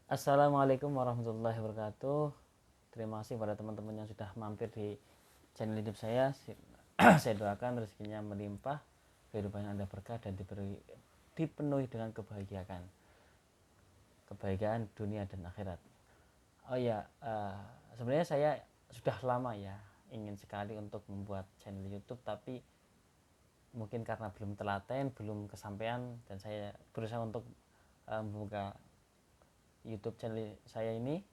Assalamualaikum warahmatullahi wabarakatuh. Terima kasih pada teman-teman yang sudah mampir di channel YouTube saya. Saya doakan rezekinya melimpah, kehidupan Anda berkah dan dipenuhi dengan kebahagiaan dunia dan akhirat. Oh ya, sebenarnya saya sudah lama ya ingin sekali untuk membuat channel YouTube, tapi mungkin karena belum telaten, belum kesampaian, dan saya berusaha untuk membuka YouTube channel saya ini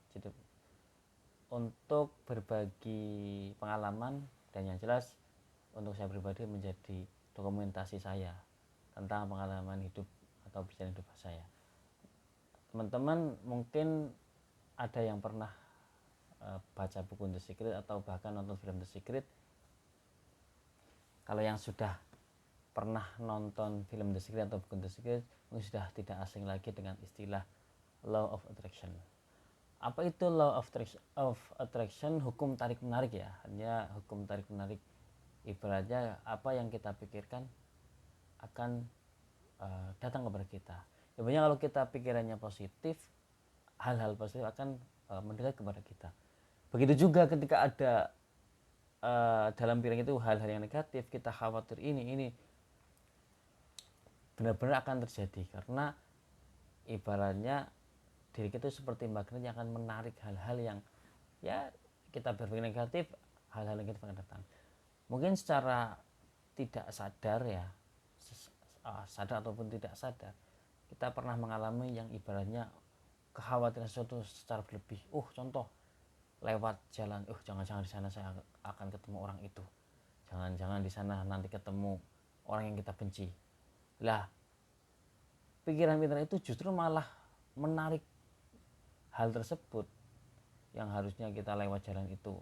untuk berbagi pengalaman, dan yang jelas untuk saya pribadi menjadi dokumentasi saya tentang pengalaman hidup atau perjalanan hidup saya. Teman-teman mungkin ada yang pernah baca buku The Secret atau bahkan nonton film The Secret. Kalau yang sudah pernah nonton film The Secret atau buku The Secret mungkin sudah tidak asing lagi dengan istilah Law of Attraction. Apa itu Law of Attraction? Hukum tarik menarik ya. Hanya hukum tarik menarik, ibaratnya apa yang kita pikirkan akan datang kepada kita. Sebenarnya kalau kita pikirannya positif, hal-hal positif akan mendekat kepada kita. Begitu juga ketika ada dalam pikiran itu hal-hal yang negatif, kita khawatir ini benar-benar akan terjadi, karena ibaratnya diri kita seperti magnet yang akan menarik hal-hal yang ya kita berpikir negatif, hal-hal negatif akan datang. Mungkin secara tidak sadar ya, sadar ataupun tidak sadar, kita pernah mengalami yang ibaratnya kekhawatiran sesuatu secara berlebih. Contoh lewat jalan, jangan-jangan di sana saya akan ketemu orang itu, jangan-jangan di sana nanti ketemu orang yang kita benci. Lah, pikiran-pikiran itu justru malah menarik hal tersebut, yang harusnya kita lewat jalan itu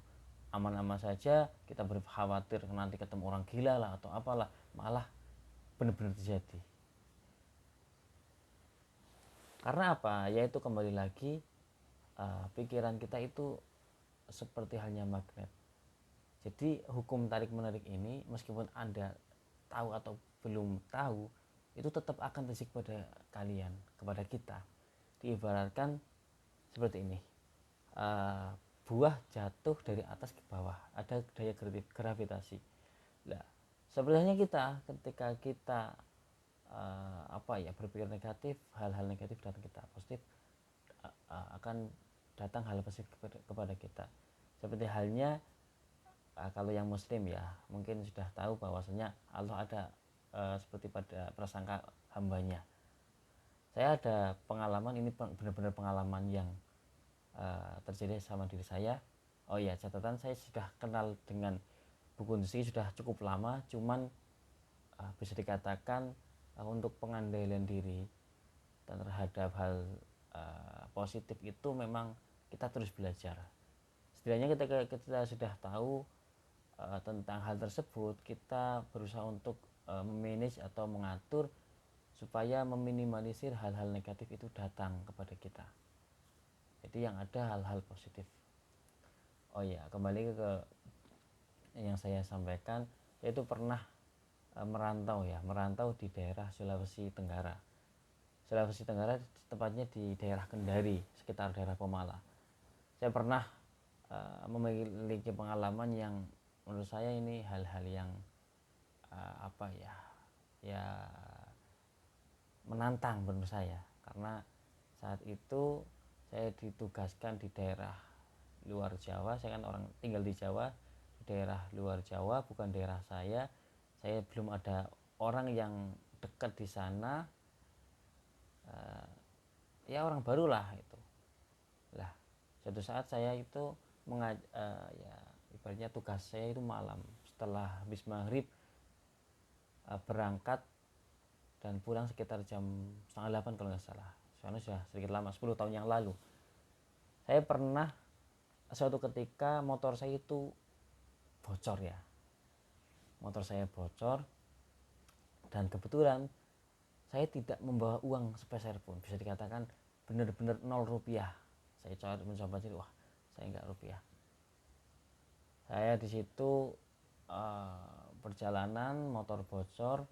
aman-aman saja, kita berkhawatir nanti ketemu orang gila lah atau apalah, malah benar-benar terjadi. Karena apa? Yaitu kembali lagi, pikiran kita itu seperti halnya magnet. Jadi hukum tarik menarik ini, meskipun Anda tahu atau belum tahu, itu tetap akan terjadi kepada kalian, kepada kita. Diibaratkan seperti ini, buah jatuh dari atas ke bawah, ada daya gravitasi. Nah, sebenarnya kita ketika kita berpikir negatif, hal-hal negatif datang kita, positif akan datang hal positif kepada kita. Seperti halnya kalau yang muslim ya mungkin sudah tahu bahwasanya Allah ada seperti pada prasangka hambanya. Saya ada pengalaman, ini benar-benar pengalaman yang terjadi sama diri saya. Oh ya, catatan, saya sudah kenal dengan buku ini sudah cukup lama, cuman bisa dikatakan untuk pengandaian diri terhadap hal positif itu memang kita terus belajar. Setidaknya kita sudah tahu tentang hal tersebut, kita berusaha untuk memanage atau mengatur supaya meminimalisir hal-hal negatif itu datang kepada kita. Jadi yang ada hal-hal positif. Oh ya, kembali ke yang saya sampaikan, yaitu pernah merantau di daerah Sulawesi Tenggara. Sulawesi Tenggara, tepatnya di daerah Kendari, sekitar daerah Pemala. Saya pernah memiliki pengalaman yang menurut saya ini hal-hal yang menantang menurut saya, karena saat itu saya ditugaskan di daerah luar Jawa. Saya kan orang tinggal di Jawa, di daerah luar Jawa, bukan daerah saya belum ada orang yang dekat di sana, ya orang barulah itu. Lah, suatu saat saya itu ibaratnya tugas saya itu malam, setelah habis maghrib berangkat dan pulang sekitar jam setengah 8 kalau nggak salah. Soalnya sudah sedikit lama, 10 tahun yang lalu. Saya pernah suatu ketika motor saya itu bocor ya. Motor saya bocor, dan kebetulan saya tidak membawa uang sepeser pun. Bisa dikatakan benar-benar 0 rupiah. Saya mencoba cari, saya nggak rupiah. Saya di situ perjalanan motor bocor,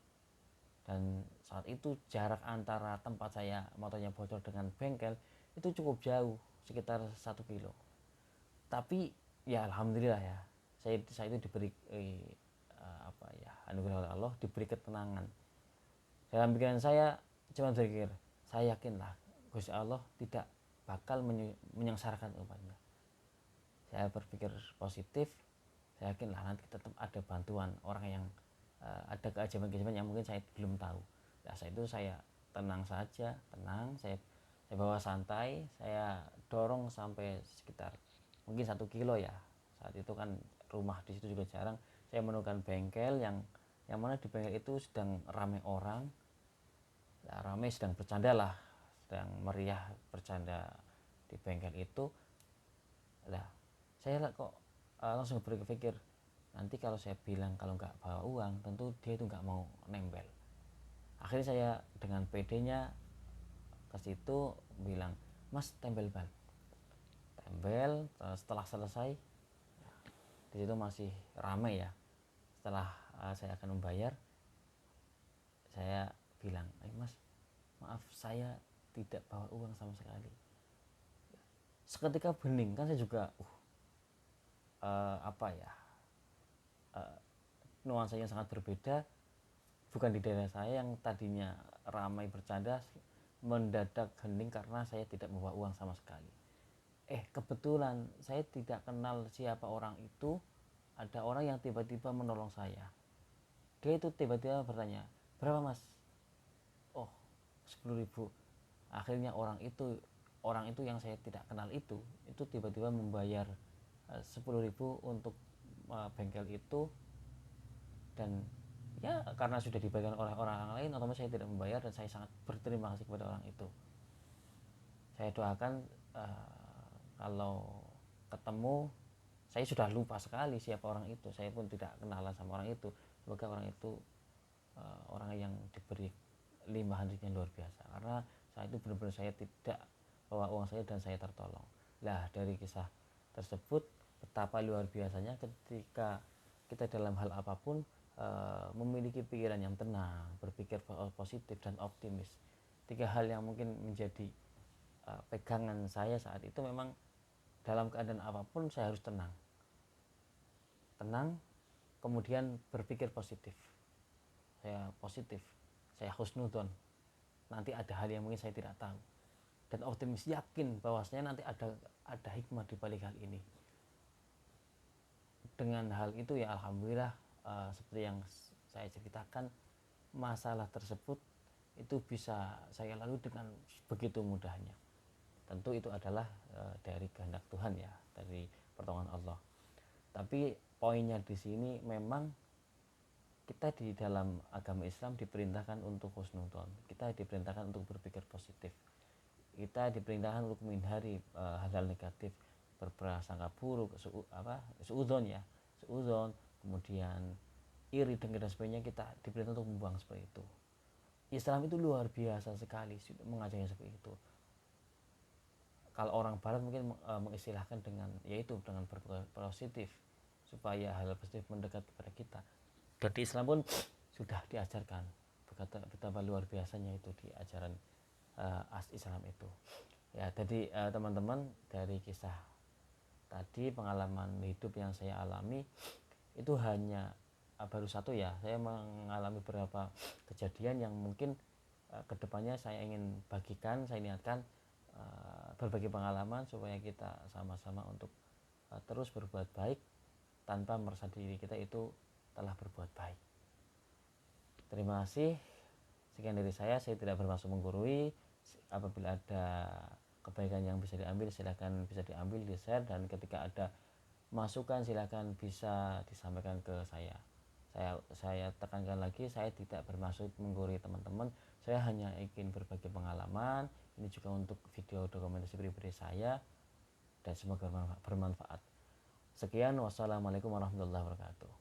dan saat itu jarak antara tempat saya motornya bocor dengan bengkel itu cukup jauh, sekitar 1 kilo. Tapi ya alhamdulillah ya, saya itu diberi apa ya, anugerah Allah, diberi ketenangan. Dalam pikiran saya cuma berpikir, saya yakinlah Gusti Allah tidak bakal menyengsarakan umatnya. Saya berpikir positif, saya yakinlah nanti tetap ada bantuan orang yang ada keajaiban-keajaiban yang mungkin saya belum tahu. Nah, saat itu saya tenang saja, saya bawa santai, saya dorong sampai sekitar mungkin 1 kilo ya. Saat itu kan rumah di situ juga jarang. Saya menemukan bengkel yang mana di bengkel itu sedang ramai orang. Nah, ramai sedang bercanda lah, sedang meriah bercanda di bengkel itu. Lah, saya kok langsung berpikir, nanti kalau saya bilang kalau nggak bawa uang, tentu dia itu nggak mau nempel. Akhirnya saya dengan PD-nya ke situ bilang, Mas tempel ban. Tempel, setelah selesai, di situ masih ramai ya. Setelah saya akan membayar, saya bilang, Mas, maaf saya tidak bawa uang sama sekali. Seketika bening, kan saya juga apa ya, nuansanya sangat berbeda. Bukan di daerah saya yang tadinya ramai bercanda, mendadak hening karena saya tidak membawa uang sama sekali. Kebetulan saya tidak kenal siapa orang itu. Ada orang yang tiba-tiba menolong saya. Dia itu tiba-tiba bertanya, berapa mas? Oh, 10.000. Akhirnya orang itu yang saya tidak kenal itu tiba-tiba membayar 10.000 untuk bengkel itu. Dan ya karena sudah dibayar oleh orang lain, otomatis saya tidak membayar, dan saya sangat berterima kasih kepada orang itu. Saya doakan kalau ketemu, saya sudah lupa sekali siapa orang itu, saya pun tidak kenalan sama orang itu. Semoga orang itu orang yang diberi limpahan rezeki yang luar biasa, karena saat itu benar-benar saya tidak bawa uang saya dan saya tertolong. Lah, dari kisah tersebut betapa luar biasanya ketika kita dalam hal apapun memiliki pikiran yang tenang, berpikir positif dan optimis. 3 hal yang mungkin menjadi pegangan saya saat itu. Memang dalam keadaan apapun saya harus tenang, kemudian berpikir positif. Saya positif, saya husnudon, nanti ada hal yang mungkin saya tidak tahu, dan optimis, yakin bahwasanya nanti ada hikmah di balik hal ini. Dengan hal itu ya alhamdulillah, seperti yang saya ceritakan, masalah tersebut itu bisa saya lalui dengan begitu mudahnya. Tentu itu adalah dari kehendak Tuhan ya, dari pertolongan Allah. Tapi poinnya di sini memang kita di dalam agama Islam diperintahkan untuk husnudon, kita diperintahkan untuk berpikir positif, kita diperintahkan untuk menghindari hal-hal negatif, berprasangka buruk, suudzon ya, kemudian iri, dengki dan sebagainya. Kita diperintahkan untuk membuang seperti itu. Islam itu luar biasa sekali mengajarnya seperti itu. Kalau orang barat mungkin mengistilahkan dengan berpikir positif, supaya hal positif mendekat kepada kita. Dan di Islam pun sudah diajarkan betapa luar biasanya itu di ajaran Islam itu. Ya, jadi teman-teman, dari kisah tadi, pengalaman hidup yang saya alami itu hanya baru satu ya. Saya mengalami beberapa kejadian yang mungkin kedepannya saya ingin bagikan, saya niatkan berbagi pengalaman supaya kita sama-sama untuk terus berbuat baik tanpa merasa diri kita itu telah berbuat baik. Terima kasih. Sekian dari saya tidak bermaksud menggurui. Apabila ada kebaikan yang bisa diambil, silakan bisa diambil, di share, dan ketika ada masukan silakan bisa disampaikan ke saya. Saya tekankan lagi, saya tidak bermaksud menggurui teman-teman. Saya hanya ingin berbagi pengalaman. Ini juga untuk video dokumentasi pribadi saya, dan semoga bermanfaat. Sekian, wassalamualaikum warahmatullahi wabarakatuh.